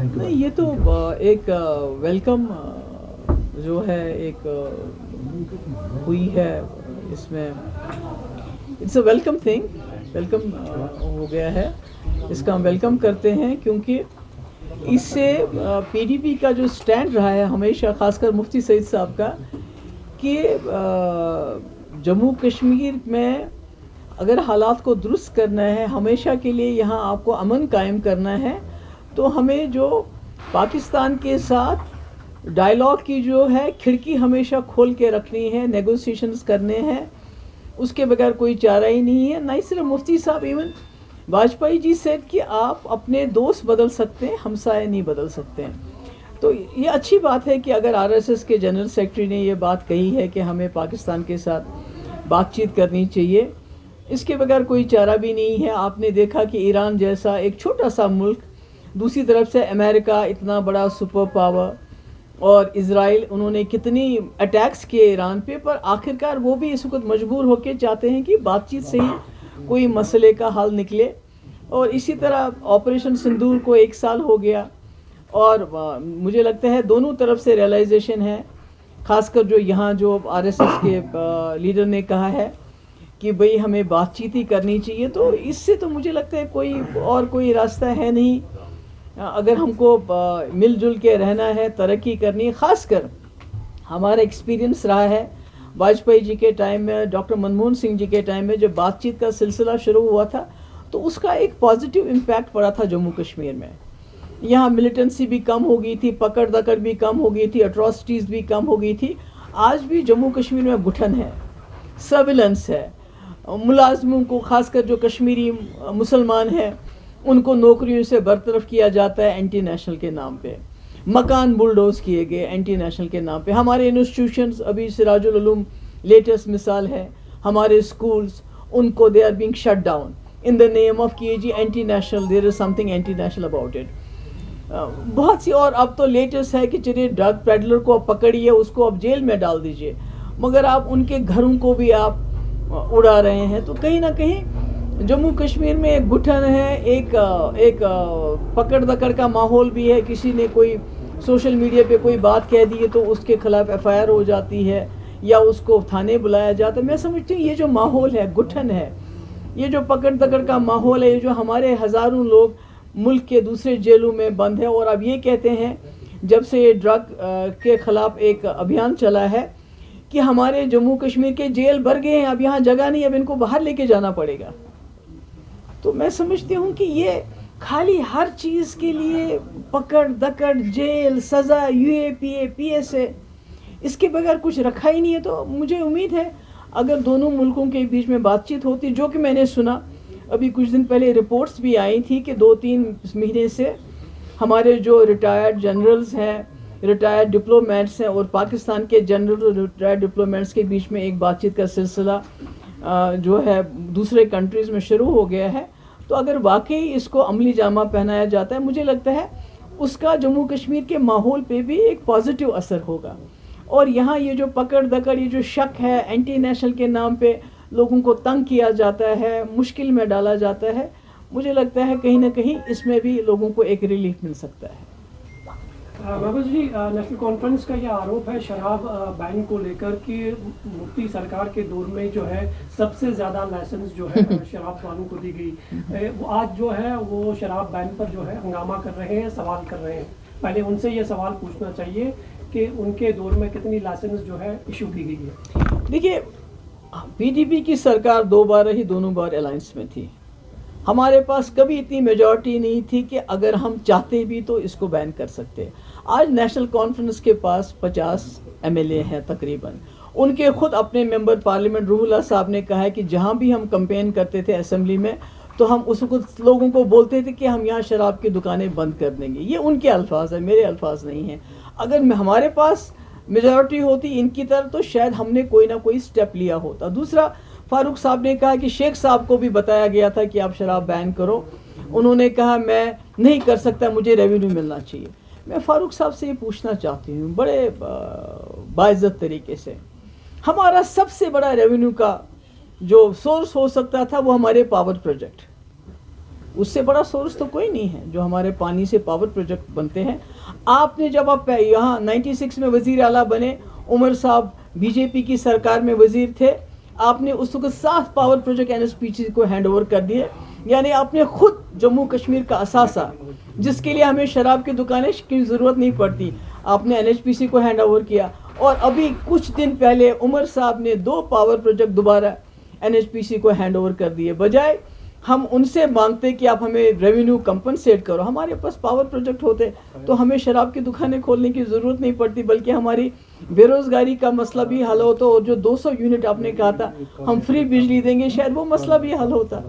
نہیں یہ تو ایک ویلکم جو ہے ایک ہوئی ہے اس میں، it's a welcome thing, welcome ہو گیا ہے، اس کا ہم ویلکم کرتے ہیں، کیونکہ اس سے پی ڈی پی کا جو سٹینڈ رہا ہے ہمیشہ، خاص کر مفتی سعید صاحب کا، کہ جموں کشمیر میں اگر حالات کو درست کرنا ہے، ہمیشہ کے لیے یہاں آپ کو امن قائم کرنا ہے، تو ہمیں جو پاکستان کے ساتھ ڈائلاگ کی جو ہے کھڑکی ہمیشہ کھول کے رکھنی ہے، نیگوسیشنز کرنے ہیں، اس کے بغیر کوئی چارہ ہی نہیں ہے۔ نہ صرف مفتی صاحب، ایون واجپئی جی سیٹ کہ آپ اپنے دوست بدل سکتے ہیں، ہمسائے نہیں بدل سکتے ہیں۔ تو یہ اچھی بات ہے کہ اگر آر ایس ایس کے جنرل سیکرٹری نے یہ بات کہی ہے کہ ہمیں پاکستان کے ساتھ بات چیت کرنی چاہیے، اس کے بغیر کوئی چارہ بھی نہیں ہے۔ آپ نے دیکھا کہ ایران جیسا ایک چھوٹا سا ملک، دوسری طرف سے امریکہ اتنا بڑا سپر پاور، اور اسرائیل، انہوں نے کتنی اٹیکس کیے ایران پہ، پر آخرکار وہ بھی اس وقت مجبور ہو کے چاہتے ہیں کہ بات چیت سے ہی کوئی مسئلے کا حل نکلے۔ اور اسی طرح آپریشن سندور کو 1 سال ہو گیا، اور مجھے لگتا ہے دونوں طرف سے ریئلائزیشن ہے، خاص کر جو یہاں جو آر ایس ایس کے لیڈر نے کہا ہے کہ بھئی ہمیں بات چیت ہی کرنی چاہیے، تو اس سے تو مجھے لگتا ہے کوئی راستہ ہے نہیں۔ اگر ہم کو مل جل کے رہنا ہے، ترقی کرنی ہے، خاص کر ہمارا ایکسپیرینس رہا ہے واجپئی جی کے ٹائم میں، ڈاکٹر منموہن سنگھ جی کے ٹائم میں، جب بات چیت کا سلسلہ شروع ہوا تھا تو اس کا ایک پازیٹیو امپیکٹ پڑا تھا جموں کشمیر میں۔ یہاں ملیٹنسی بھی کم ہو گئی تھی، پکڑ دکڑ بھی کم ہو گئی تھی، اٹراسٹیز بھی کم ہو گئی تھی۔ آج بھی جموں کشمیر میں گھٹن ہے، سرویلنس ہے، ملازموں کو، خاص کر جو کشمیری مسلمان ہیں، ان کو نوکریوں سے برطرف کیا جاتا ہے اینٹی نیشنل کے نام پہ، مکان بلڈوز کیے گئے اینٹی نیشنل کے نام پہ۔ ہمارے انسٹیٹیوشنز، ابھی سراج العلوم لیٹسٹ مثال ہے، ہمارے اسکولز، ان کو they are being shut down in the name of کہ جی anti national, there is something anti national about it. بہت سی، اور اب تو لیٹسٹ ہے کہ چلیے ڈرگ پیڈلر کو اب پکڑیے، اس کو اب جیل میں ڈال دیجیے، مگر آپ ان کے گھروں کو بھی آپ اڑا رہے ہیں۔ تو کہیں نہ کہیں جموں کشمیر میں ایک گھٹن ہے، ایک پکڑ دکڑ کا ماحول بھی ہے۔ کسی نے کوئی سوشل میڈیا پہ کوئی بات کہہ دی ہے تو اس کے خلاف ایف آئی آر ہو جاتی ہے، یا اس کو تھانے بلایا جاتا ہے۔ میں سمجھتی ہوں یہ جو ماحول ہے، گھٹن ہے، یہ جو پکڑ دکڑ کا ماحول ہے، یہ جو ہمارے ہزاروں لوگ ملک کے دوسرے جیلوں میں بند ہیں، اور اب یہ کہتے ہیں جب سے یہ ڈرگ کے خلاف ایک ابھیان چلا ہے کہ ہمارے جموں کشمیر کے جیل بھر گئے ہیں، اب یہاں جگہ نہیں، اب ان کو باہر لے کے جانا پڑے گا۔ تو میں سمجھتی ہوں کہ یہ خالی ہر چیز کے لیے پکڑ دکڑ، جیل، سزا، U A P A, P S A, اس کے بغیر کچھ رکھا ہی نہیں ہے۔ تو مجھے امید ہے اگر دونوں ملکوں کے بیچ میں بات چیت ہوتی، جو کہ میں نے سنا ابھی کچھ دن پہلے رپورٹس بھی آئی تھی کہ 2-3 مہینے سے ہمارے جو ریٹائرڈ جنرلز ہیں، ریٹائرڈ ڈپلومیٹس ہیں، اور پاکستان کے جنرل اور ریٹائرڈ ڈپلومیٹس کے بیچ میں ایک بات چیت کا سلسلہ جو ہے دوسرے کنٹریز میں شروع ہو گیا ہے۔ تو اگر واقعی اس کو عملی جامہ پہنایا جاتا ہے، مجھے لگتا ہے اس کا جموں کشمیر کے ماحول پہ بھی ایک پازیٹیو اثر ہوگا۔ اور یہاں یہ جو پکڑ دکڑ، یہ جو شک ہے، اینٹی نیشنل کے نام پہ لوگوں کو تنگ کیا جاتا ہے، مشکل میں ڈالا جاتا ہے، مجھے لگتا ہے کہیں نہ کہیں اس میں بھی لوگوں کو ایک ریلیف مل سکتا ہے۔ محبوب جی، نیشنل کانفرنس کا یہ آروپ ہے شراب بین کو لے کر کہ مفتی سرکار کے دور میں جو ہے سب سے زیادہ لائسنس جو ہے شراب والوں کو دی گئی، آج جو ہے وہ شراب بین پر جو ہے ہنگامہ کر رہے ہیں، سوال کر رہے ہیں۔ پہلے ان سے یہ سوال پوچھنا چاہیے کہ ان کے دور میں کتنی لائسنس جو ہے ایشو کی گئی ہے۔ دیکھیے، پی ڈی پی کی سرکار 2 بار ہی، دونوں بار الائنس میں تھی۔ ہمارے پاس کبھی اتنی میجورٹی نہیں تھی کہ اگر ہم چاہتے بھی تو اس کو بین کر سکتے۔ آج نیشنل کانفرنس کے پاس 50 ایم ایل اے ہیں تقریباً۔ ان کے خود اپنے ممبر پارلیمنٹ روح اللہ صاحب نے کہا ہے کہ جہاں بھی ہم کمپین کرتے تھے اسمبلی میں، تو ہم اس وقت لوگوں کو بولتے تھے کہ ہم یہاں شراب کی دکانیں بند کر دیں گے۔ یہ ان کے الفاظ ہیں، میرے الفاظ نہیں ہیں۔ اگر ہمارے پاس میجورٹی ہوتی ان کی طرف تو شاید ہم نے کوئی نہ کوئی سٹیپ لیا ہوتا۔ دوسرا، فاروق صاحب نے کہا کہ شیخ صاحب کو بھی بتایا گیا تھا کہ آپ شراب بین کرو، انہوں نے کہا میں نہیں کر سکتا، مجھے ریونیو ملنا چاہیے۔ میں فاروق صاحب سے یہ پوچھنا چاہتی ہوں بڑے باعزت طریقے سے، ہمارا سب سے بڑا ریونیو کا جو سورس ہو سکتا تھا وہ ہمارے پاور پروجیکٹ، اس سے بڑا سورس تو کوئی نہیں ہے جو ہمارے پانی سے پاور پروجیکٹ بنتے ہیں. آپ نے جب آپ یہاں 96 میں وزیر اعلیٰ بنے, عمر صاحب بی جے پی کی سرکار میں وزیر تھے, آپ نے اس وقت 7 پاور پروجیکٹ NHPC کو ہینڈ اوور کر دیے. یعنی آپ نے خود جموں کشمیر کا اثاثہ, جس کے لیے ہمیں شراب کی دکانیں کی ضرورت نہیں پڑتی, آپ نے NHPC کو ہینڈ اوور کیا. اور ابھی کچھ دن پہلے عمر صاحب نے 2 پاور پروجیکٹ دوبارہ NHPC کو ہینڈ اوور کر دیے. بجائے ہم ان سے مانگتے کہ آپ ہمیں ریونیو کمپنسیٹ کرو, ہمارے پاس پاور پروجیکٹ ہوتے تو ہمیں شراب کی دکانیں کھولنے کی ضرورت نہیں پڑتی, بلکہ ہماری بے روزگاری کا مسئلہ بھی حل ہوتا. اور جو 200 یونٹ آپ نے کہا تھا ہم فری بجلی دیں گے, شاید وہ مسئلہ بھی حل ہوتا.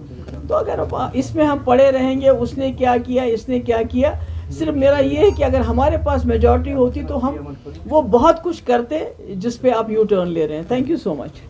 تو اگر اس میں ہم پڑے رہیں گے اس نے کیا کیا, اس نے کیا کیا, صرف میرا یہ ہے کہ اگر ہمارے پاس میجورٹی ہوتی تو ہم وہ بہت کچھ کرتے جس پہ آپ یو ٹرن لے رہے ہیں. Thank you so much.